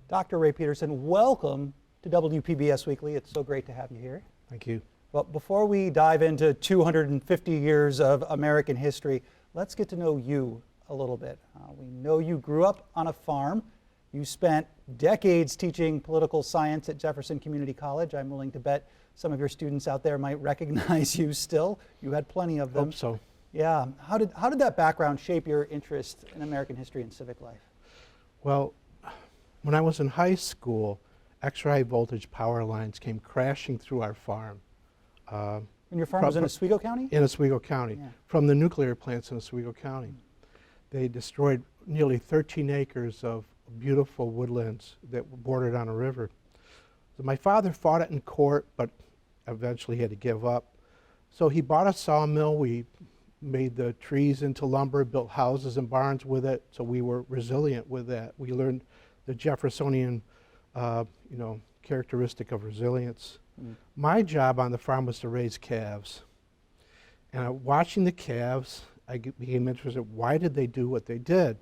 Dr. Ray Peterson, welcome to WPBS Weekly. It's so great to have you here. Thank you. Well, before we dive into 250 years of American history, let's get to know you a little bit. We know you grew up on a farm. You spent decades teaching political science at Jefferson Community College. I'm willing to bet some of your students out there might recognize you still. You had plenty of them. Hope so. Yeah. How did that background shape your interest in American history and civic life? Well, when I was in high school, extra high voltage power lines came crashing through our farm. And your farm was in Oswego County? In Oswego County, Yeah. from the nuclear plants in Oswego County. They destroyed nearly 13 acres of beautiful woodlands that were bordered on a river. So my father fought it in court, but eventually had to give up. So he bought a sawmill. We made the trees into lumber, built houses and barns with it, so we were resilient with that. We learned the Jeffersonian characteristic of resilience. My job on the farm was to raise calves. And watching the calves, I became interested. Why did they do what they did?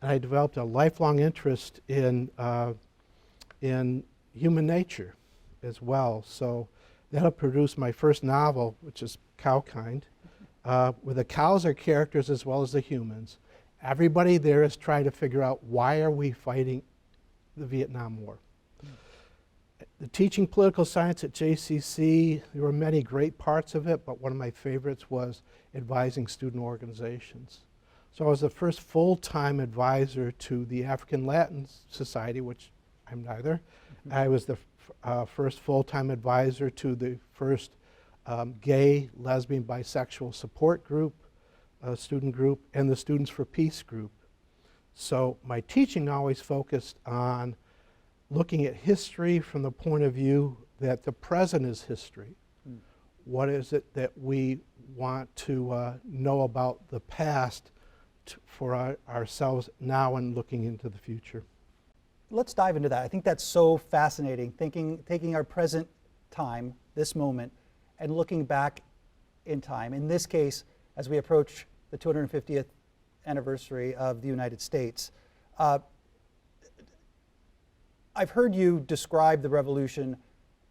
And I developed a lifelong interest in human nature as well. So that'll produce my first novel, which is Cow Kind, where the cows are characters as well as the humans. Everybody there is trying to figure out, why are we fighting the Vietnam War? The teaching political science at JCC, there were many great parts of it, but one of my favorites was advising student organizations. So I was the first full-time advisor to the African Latin Society, which I'm neither. I was the first full-time advisor to the first gay, lesbian, bisexual support group, student group, and the Students for Peace group. So my teaching always focused on looking at history from the point of view that the present is history. What is it that we want to know about the past for ourselves now and looking into the future? Let's dive into that. I think that's so fascinating, taking our present time, this moment, and looking back in time. In this case, as we approach the 250th anniversary of the United States, I've heard you describe the revolution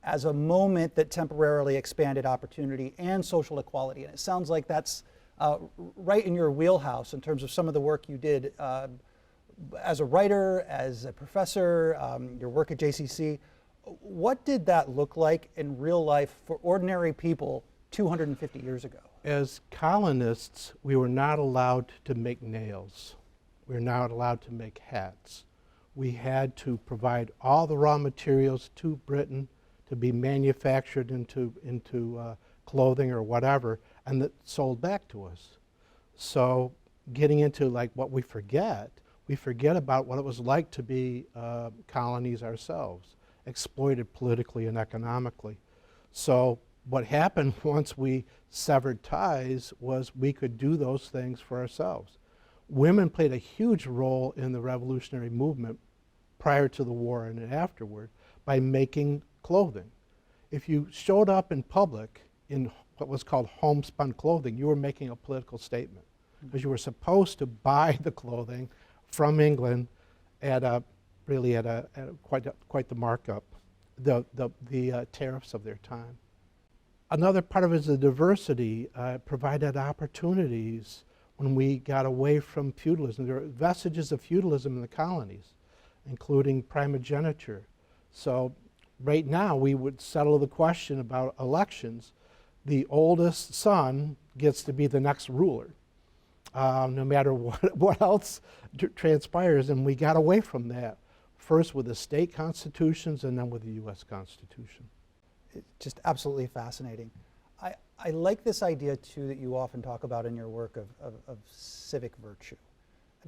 as a moment that temporarily expanded opportunity and social equality. And it sounds like that's right in your wheelhouse in terms of some of the work you did as a writer, as a professor, your work at JCC. What did that look like in real life for ordinary people 250 years ago? As colonists, we were not allowed to make nails. We were not allowed to make hats. We had to provide all the raw materials to Britain to be manufactured into clothing or whatever, and that sold back to us. So getting into like what we forget about what it was like to be colonies ourselves, exploited politically and economically. So what happened once we severed ties was we could do those things for ourselves. Women played a huge role in the revolutionary movement prior to the war and afterward by making clothing. If you showed up in public in what was called homespun clothing, you were making a political statement, because you were supposed to buy the clothing from England at quite the markup, the tariffs of their time. Another part of it is the diversity provided opportunities. When we got away from feudalism, there were vestiges of feudalism in the colonies, including primogeniture. So right now we would settle the question about elections. The oldest son gets to be the next ruler, no matter what else transpires, and we got away from that, first with the state constitutions and then with the US Constitution. It's just absolutely fascinating. I like this idea, too, that you often talk about in your work of civic virtue.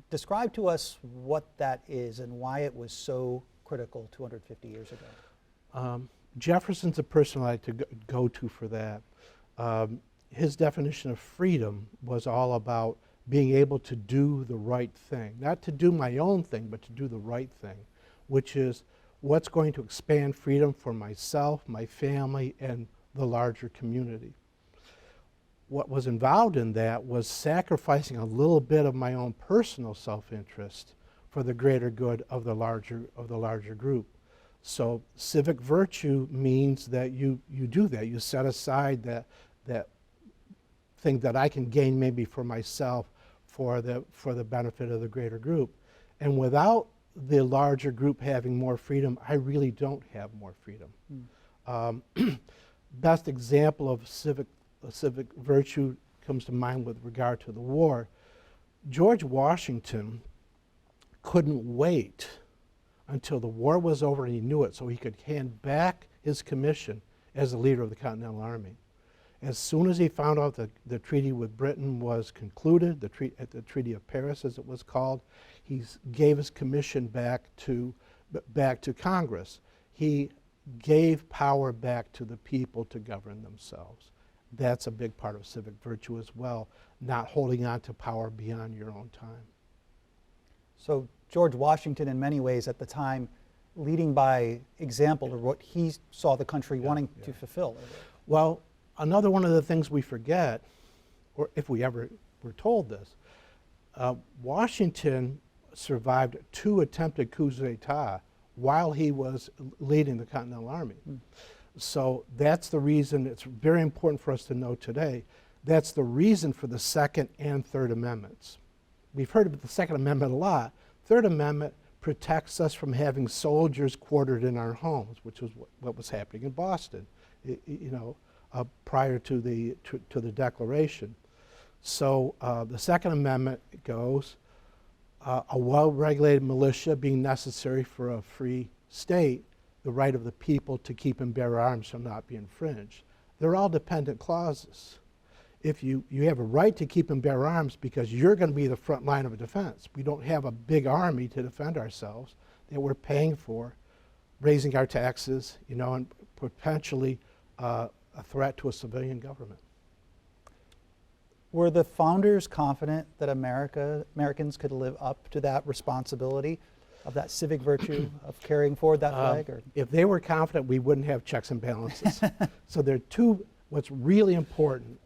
Describe to us what that is and why it was so critical 250 years ago. Jefferson's a person I like to go to for that. His definition of freedom was all about being able to do the right thing. Not to do my own thing, but to do the right thing, which is what's going to expand freedom for myself, my family, and the larger community. What was involved in that was sacrificing a little bit of my own personal self-interest for the greater good of the larger group. So civic virtue means that you do that. You set aside that thing that I can gain maybe for myself for the benefit of the greater group. And without the larger group having more freedom, I really don't have more freedom. Best example of civic virtue comes to mind with regard to the war. George Washington couldn't wait until the war was over and he knew it so he could hand back his commission as the leader of the Continental Army. As soon as he found out that the treaty with Britain was concluded, the Treaty of Paris as it was called, he gave his commission back to Congress. He gave power back to the people to govern themselves. That's a big part of civic virtue as well, not holding on to power beyond your own time. So George Washington, in many ways at the time, leading by example of what he saw the country wanting to fulfill. Well, another one of the things we forget, or if we ever were told this, Washington survived 2 attempted coups d'etat while he was leading the Continental Army. So that's the reason, it's very important for us to know today, that's the reason for the Second and Third Amendments. We've heard about the Second Amendment a lot. Third Amendment protects us from having soldiers quartered in our homes, which was what was happening in Boston, prior to the Declaration. So the Second Amendment goes, a well-regulated militia being necessary for a free state, the right of the people to keep and bear arms shall not be infringed. They're all dependent clauses. If you have a right to keep and bear arms because you're going to be the front line of a defense. We don't have a big army to defend ourselves that we're paying for, raising our taxes, and potentially a threat to a civilian government. Were the founders confident that Americans could live up to that responsibility of that civic virtue of carrying forward that flag? Or? If they were confident, we wouldn't have checks and balances. So there are two, what's really important,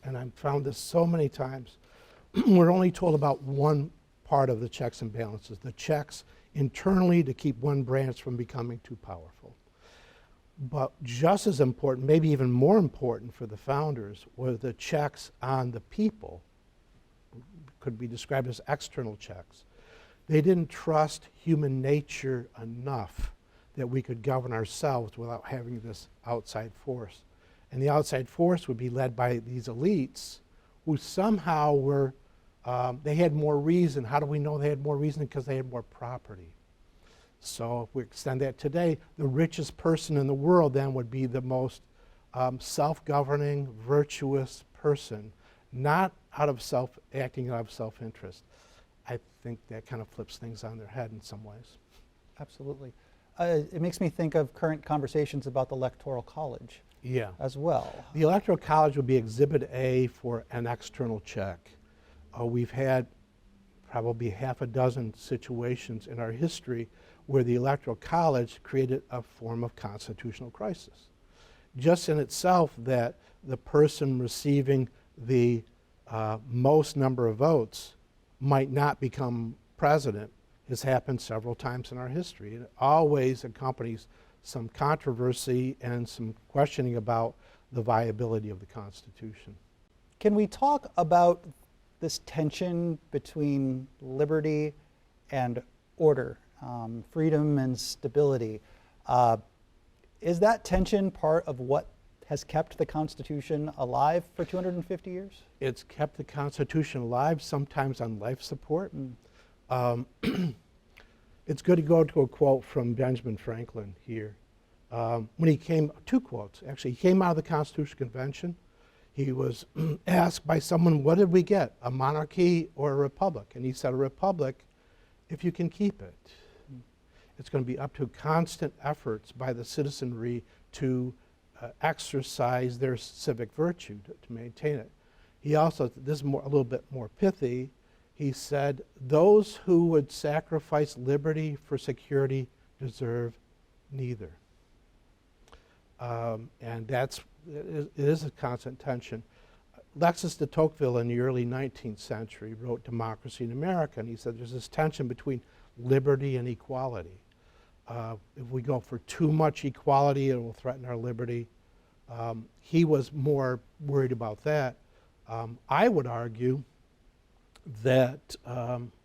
and I've found this so many times, we're only told about one part of the checks and balances, the checks internally to keep one branch from becoming too powerful. But just as important, maybe even more important for the founders, were the checks on the people, could be described as external checks. They didn't trust human nature enough that we could govern ourselves without having this outside force. And the outside force would be led by these elites who somehow were, they had more reason. How do we know they had more reason? Because they had more property. So if we extend that today, the richest person in the world then would be the most self-governing, virtuous person, not acting out of self-interest. I think that kind of flips things on their head in some ways. Absolutely. It makes me think of current conversations about the Electoral College as well. The Electoral College would be Exhibit A for an external check. We've had probably half a dozen situations in our history where the Electoral College created a form of constitutional crisis. Just in itself, that the person receiving the most number of votes might not become president has happened several times in our history. It always accompanies some controversy and some questioning about the viability of the Constitution. Can we talk about this tension between liberty and order, freedom and stability? Is that tension part of what has kept the Constitution alive for 250 years? It's kept the Constitution alive, sometimes on life support. It's good to go to a quote from Benjamin Franklin here. When he came, 2 quotes actually. He came out of the Constitutional Convention. He was asked by someone, what did we get, a monarchy or a republic? And he said, a republic if you can keep it. It's going to be up to constant efforts by the citizenry to exercise their civic virtue, to maintain it. He also, this is a little bit more pithy, he said, those who would sacrifice liberty for security deserve neither. And it is a constant tension. Alexis de Tocqueville in the early 19th century wrote Democracy in America, and he said there's this tension between liberty and equality. If we go for too much equality, it will threaten our liberty. He was more worried about that. I would argue that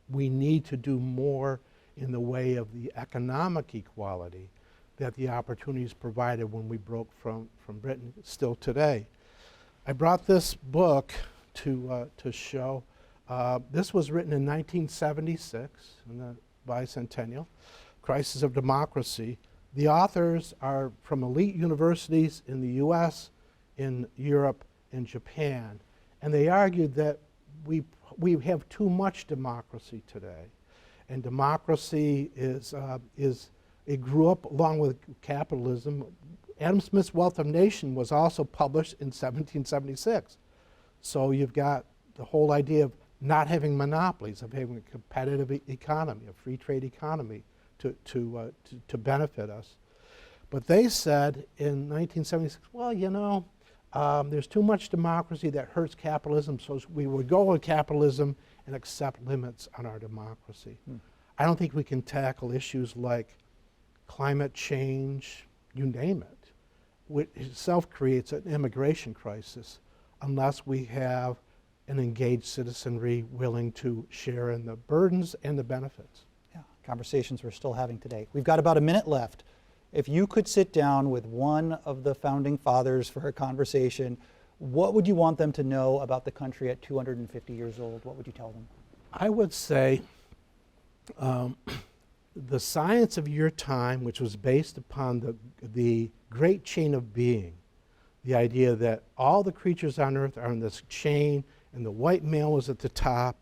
we need to do more in the way of the economic equality that the opportunities provided when we broke from Britain still today. I brought this book to show. This was written in 1976 in the bicentennial, Crisis of Democracy. The authors are from elite universities in the US, in Europe, and Japan. And they argued that we have too much democracy today. And democracy it grew up along with capitalism. Adam Smith's Wealth of Nations was also published in 1776. So you've got the whole idea of not having monopolies, of having a competitive economy, a free trade economy to benefit us. But they said in 1976, well, you know, there's too much democracy that hurts capitalism, so we would go with capitalism and accept limits on our democracy. I don't think we can tackle issues like climate change, you name it, which itself creates an immigration crisis, unless we have an engaged citizenry willing to share in the burdens and the benefits. Yeah, conversations we're still having today. We've got about a minute left. If you could sit down with one of the founding fathers for a conversation, what would you want them to know about the country at 250 years old? What would you tell them? I would say the science of your time, which was based upon the great chain of being, the idea that all the creatures on earth are in this chain and the white male was at the top,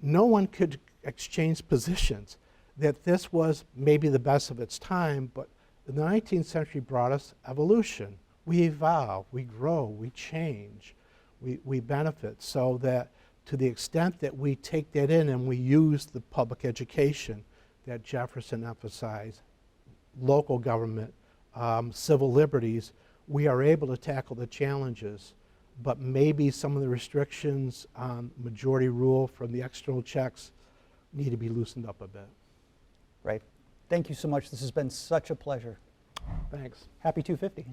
no one could exchange positions, that this was maybe the best of its time, but the 19th century brought us evolution. We evolve, we grow, we change, we benefit, so that to the extent that we take that in and we use the public education that Jefferson emphasized, local government, civil liberties, we are able to tackle the challenges. But maybe some of the restrictions on majority rule from the external checks need to be loosened up a bit. Right. Thank you so much. This has been such a pleasure. Thanks. Happy 250.